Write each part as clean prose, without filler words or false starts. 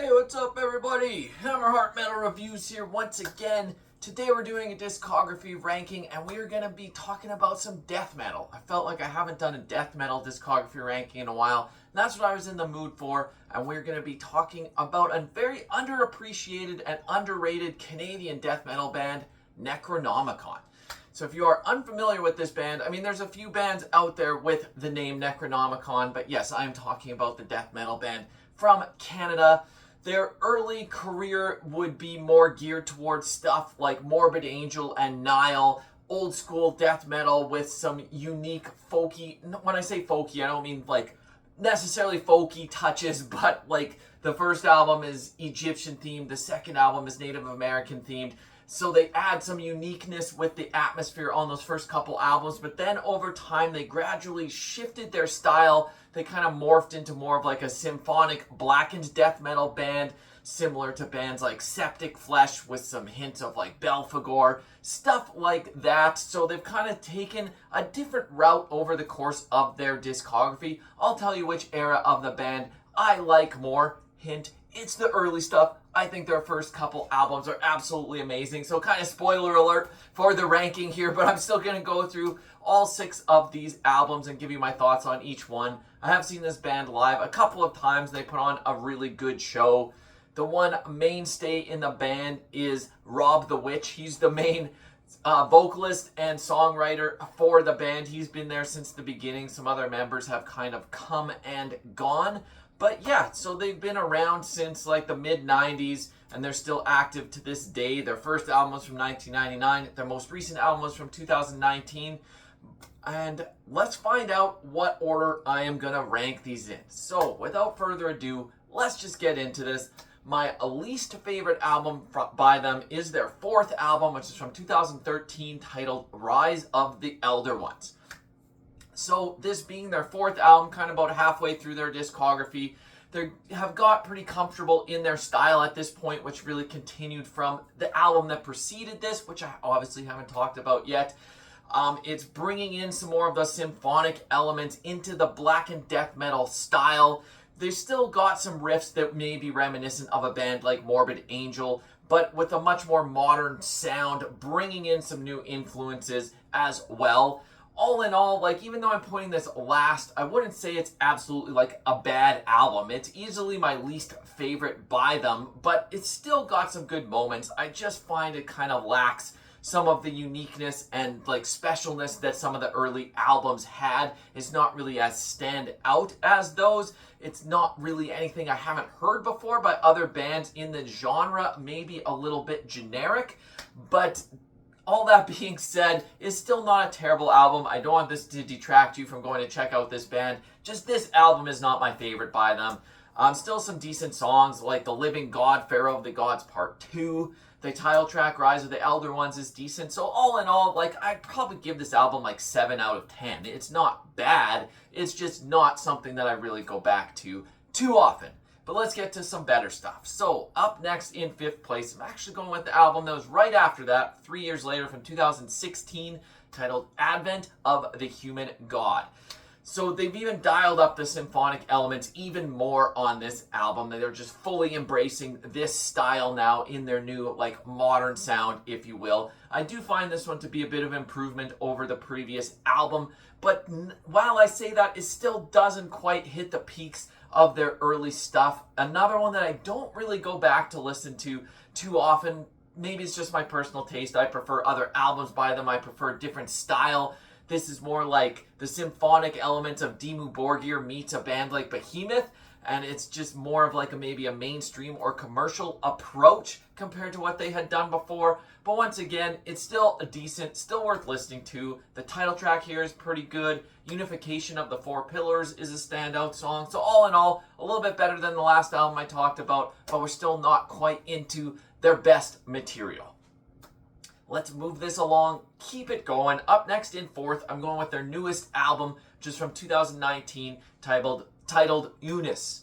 Hey, what's up everybody? Hammerheart Metal Reviews here once again. Today we're doing a discography ranking and we are going to be talking about some death metal. I felt like I haven't done a death metal discography ranking in a while. And that's what I was in the mood for. And we're going to be talking about a very underappreciated and underrated Canadian death metal band, Necronomicon. So if you are unfamiliar with this band, I mean, there's a few bands out there with the name Necronomicon, but yes, I'm talking about the death metal band from Canada. Their early career would be more geared towards stuff like Morbid Angel and Nile, old school death metal with some unique folky, when I say folky, I don't mean like necessarily folky touches, but like the first album is Egyptian themed, the second album is Native American themed. So they add some uniqueness with the atmosphere on those first couple albums, but then over time they gradually shifted their style. They kind of morphed into more of like a symphonic blackened death metal band, similar to bands like Septic Flesh with some hints of like Belphegor, stuff like that. So they've kind of taken a different route over the course of their discography. I'll tell you which era of the band I like more. Hint, it's the early stuff. I think their first couple albums are absolutely amazing. So kind of spoiler alert for the ranking here, but I'm still going to go through all 6 of these albums and give you my thoughts on each one. I have seen this band live a couple of times. They put on a really good show. The one mainstay in the band is Rob the Witch. He's the main vocalist and songwriter for the band. He's been there since the beginning. Some other members have kind of come and gone. But yeah, so they've been around since like the mid-90s and they're still active to this day. Their first album was from 1999. Their most recent album was from 2019. And let's find out what order I am going to rank these in. So without further ado, let's just get into this. My least favorite album by them is their 4th album, which is from 2013, titled Rise of the Elder Ones. So this being their 4th album, kind of about halfway through their discography, they have got pretty comfortable in their style at this point, which really continued from the album that preceded this, which I obviously haven't talked about yet. It's bringing in some more of the symphonic elements into the blackened death metal style. They've still got some riffs that may be reminiscent of a band like Morbid Angel, but with a much more modern sound, bringing in some new influences as well. All in all, like, even though I'm putting this last, I wouldn't say it's absolutely like a bad album. It's easily my least favorite by them, but it's still got some good moments. I just find it kind of lacks some of the uniqueness and like specialness that some of the early albums had. It's not really as stand out as those. It's not really anything I haven't heard before by other bands in the genre. Maybe a little bit generic, but all that being said, it's still not a terrible album. I don't want this to detract you from going to check out this band. Just this album is not my favorite by them. Still some decent songs like The Living God, Pharaoh of the Gods Part 2. The title track, Rise of the Elder Ones, is decent. So all in all, like, I'd probably give this album like 7 out of 10. It's not bad. It's just not something that I really go back to too often. But let's get to some better stuff. So, up next in 5th place, I'm actually going with the album that was right after that, 3 years later from 2016, titled Advent of the Human God. So they've even dialed up the symphonic elements even more on this album. They're just fully embracing this style now in their new, like, modern sound, if you will. I do find this one to be a bit of improvement over the previous album, but while I say that, it still doesn't quite hit the peaks of their early stuff. Another one that I don't really go back to listen to too often. Maybe it's just my personal taste. I prefer other albums by them. I prefer a different style. This is more like the symphonic elements of Dimmu Borgir meets a band like Behemoth, and it's just more of like maybe a mainstream or commercial approach compared to what they had done before. But once again, it's still a decent, still worth listening to. The title track here is pretty good. Unification of the Four Pillars is a standout song. So all in all, a little bit better than the last album I talked about, but we're still not quite into their best material. Let's move this along, keep it going. Up next in 4th, I'm going with their newest album, which is from 2019, titled Eunice.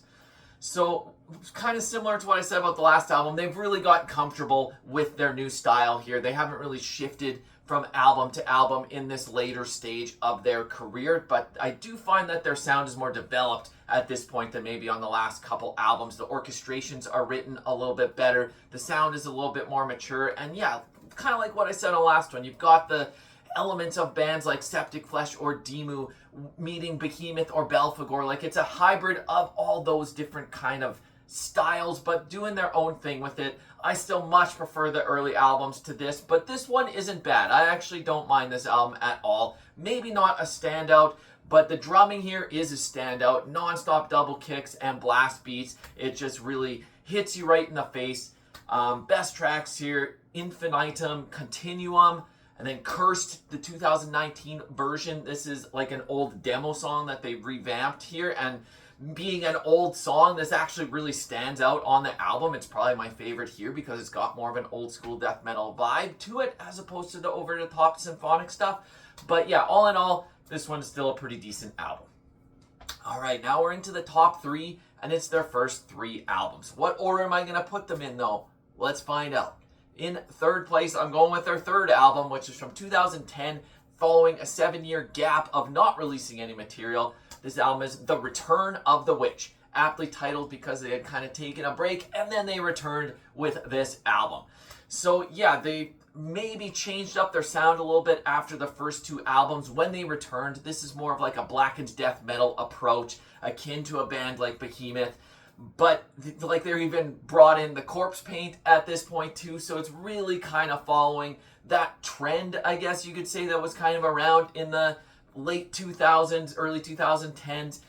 So, kind of similar to what I said about the last album, they've really got comfortable with their new style here. They haven't really shifted from album to album in this later stage of their career, but I do find that their sound is more developed at this point than maybe on the last couple albums. The orchestrations are written a little bit better. The sound is a little bit more mature. And yeah, kind of like what I said on the last one, you've got the elements of bands like Septic Flesh or Demu meeting Behemoth or Belphegor. Like, it's a hybrid of all those different kind of styles, but doing their own thing with it. I still much prefer the early albums to this, but this one isn't bad. I actually don't mind this album at all. Maybe not a standout, but the drumming here is a standout. Non-stop double kicks and blast beats. It just really hits you right in the face. Best tracks here: Infinitum, Continuum, and then Cursed, the 2019 version. This is like an old demo song that they revamped here, and being an old song, this actually really stands out on the album. It's probably my favorite here because it's got more of an old school death metal vibe to it as opposed to the over-the-top symphonic stuff. But yeah, all in all, this one's still a pretty decent album. All right, now we're into the top three, and it's their first three albums. What order am I going to put them in, though? Let's find out. In third place, I'm going with their third album, which is from 2010, following a 7-year gap of not releasing any material. This album is The Return of the Witch, aptly titled because they had kind of taken a break, and then they returned with this album. So yeah, they maybe changed up their sound a little bit after the first two albums when they returned. This is more of like a blackened death metal approach, akin to a band like Behemoth. But like, they're even brought in the corpse paint at this point too, so it's really kind of following that trend, I guess you could say, that was kind of around in the late 2000s, early 2010s.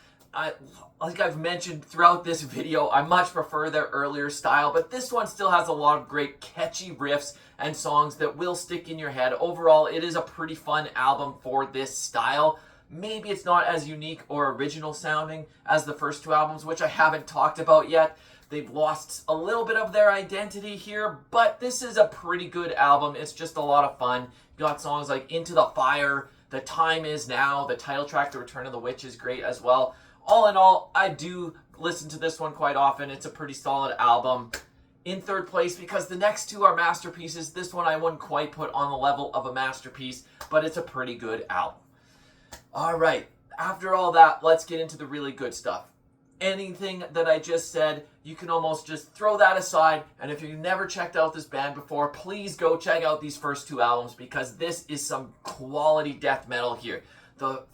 Like I've mentioned throughout this video, I much prefer their earlier style, but this one still has a lot of great catchy riffs and songs that will stick in your head. Overall, it is a pretty fun album for this style. Maybe it's not as unique or original sounding as the first two albums, which I haven't talked about yet. They've lost a little bit of their identity here, but this is a pretty good album. It's just a lot of fun. You got songs like Into the Fire, The Time Is Now, the title track, The Return of the Witch, is great as well. All in all, I do listen to this one quite often. It's a pretty solid album. In third place, because the next two are masterpieces, this one I wouldn't quite put on the level of a masterpiece, but it's a pretty good album. All right, after all that, let's get into the really good stuff. Anything that I just said, you can almost just throw that aside, and if you've never checked out this band before, please go check out these first two albums, because this is some quality death metal here. The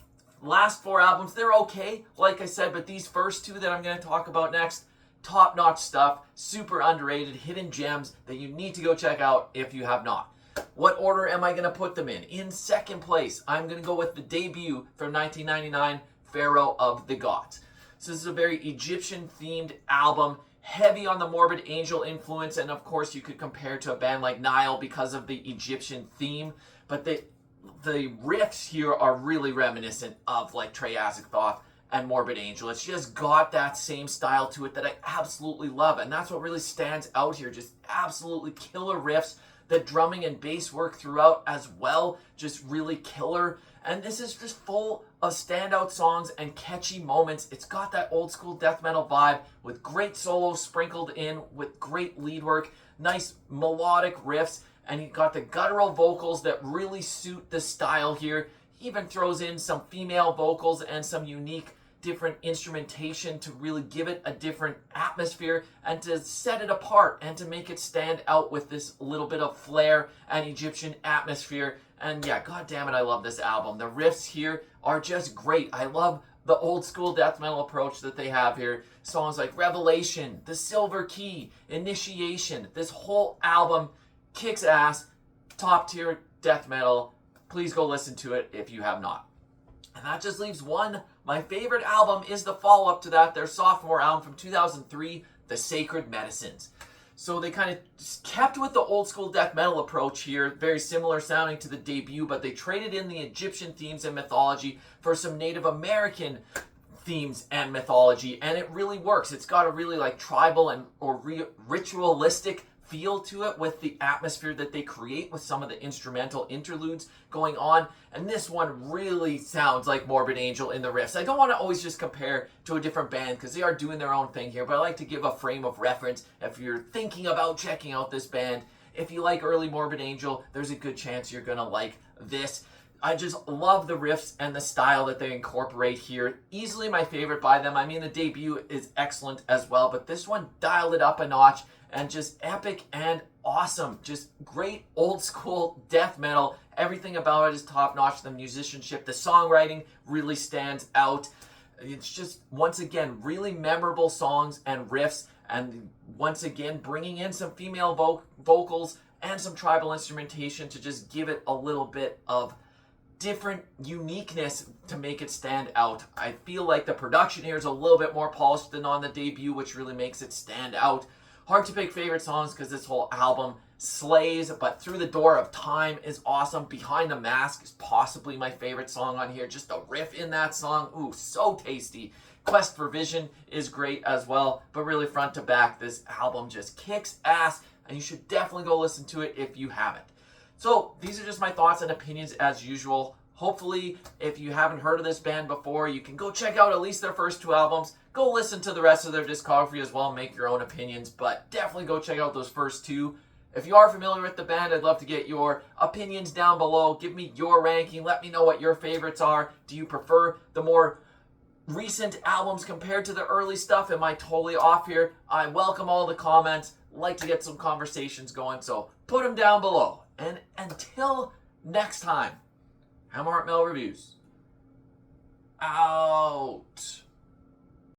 last four albums, they're okay, like I said, but these first two that I'm going to talk about next, top-notch stuff, super underrated, hidden gems that you need to go check out if you have not. What order am I going to put them in? In second place, I'm going to go with the debut from 1999, Pharaoh of the Gods. So this is a very Egyptian-themed album, heavy on the Morbid Angel influence, and of course you could compare to a band like Nile because of the Egyptian theme, but the riffs here are really reminiscent of like Triassic Thoth and Morbid Angel. It's just got that same style to it that I absolutely love, and that's what really stands out here. Just absolutely killer riffs. The drumming and bass work throughout as well, just really killer. And this is just full of standout songs and catchy moments. It's got that old school death metal vibe with great solos sprinkled in with great lead work, nice melodic riffs, and you got the guttural vocals that really suit the style here. He even throws in some female vocals and some unique different instrumentation to really give it a different atmosphere and to set it apart and to make it stand out with this little bit of flair and Egyptian atmosphere. And yeah, god damn it, I love this album. The riffs here are just great. I love the old school death metal approach that they have here. Songs like Revelation, The Silver Key, Initiation. This whole album kicks ass, top tier death metal. Please go listen to it if you have not. And that just leaves one. My favorite album is the follow-up to that, their sophomore album from 2003, The Sacred Medicines. So they kind of kept with the old school death metal approach here, very similar sounding to the debut, but they traded in the Egyptian themes and mythology for some Native American themes and mythology, and it really works. It's got a really like tribal and ritualistic feel to it with the atmosphere that they create with some of the instrumental interludes going on, and this one really sounds like Morbid Angel in the riffs. I don't want to always just compare to a different band because they are doing their own thing here, but I like to give a frame of reference if you're thinking about checking out this band. If you like early Morbid Angel, there's a good chance you're gonna like this. I just love the riffs and the style that they incorporate here. Easily my favorite by them. I mean, the debut is excellent as well, but this one dialed it up a notch and just epic and awesome. Just great old school death metal. Everything about it is top notch. The musicianship, the songwriting really stands out. It's just, once again, really memorable songs and riffs, and once again, bringing in some female vocals and some tribal instrumentation to just give it a little bit of different uniqueness to make it stand out. I feel like the production here is a little bit more polished than on the debut, which really makes it stand out. Hard to pick favorite songs because this whole album slays, but Through the Door of Time is awesome. Behind the Mask is possibly my favorite song on here. Just the riff in that song, ooh, so tasty. Quest for Vision is great as well, but really front to back, this album just kicks ass, and you should definitely go listen to it if you haven't. So these are just my thoughts and opinions as usual. Hopefully, if you haven't heard of this band before, you can go check out at least their first 2 albums. Go listen to the rest of their discography as well, make your own opinions, but definitely go check out those first 2. If you are familiar with the band, I'd love to get your opinions down below. Give me your ranking. Let me know what your favorites are. Do you prefer the more recent albums compared to the early stuff? Am I totally off here? I welcome all the comments. Like to get some conversations going, so put them down below. And until next time, Hammerheart Metal Reviews out.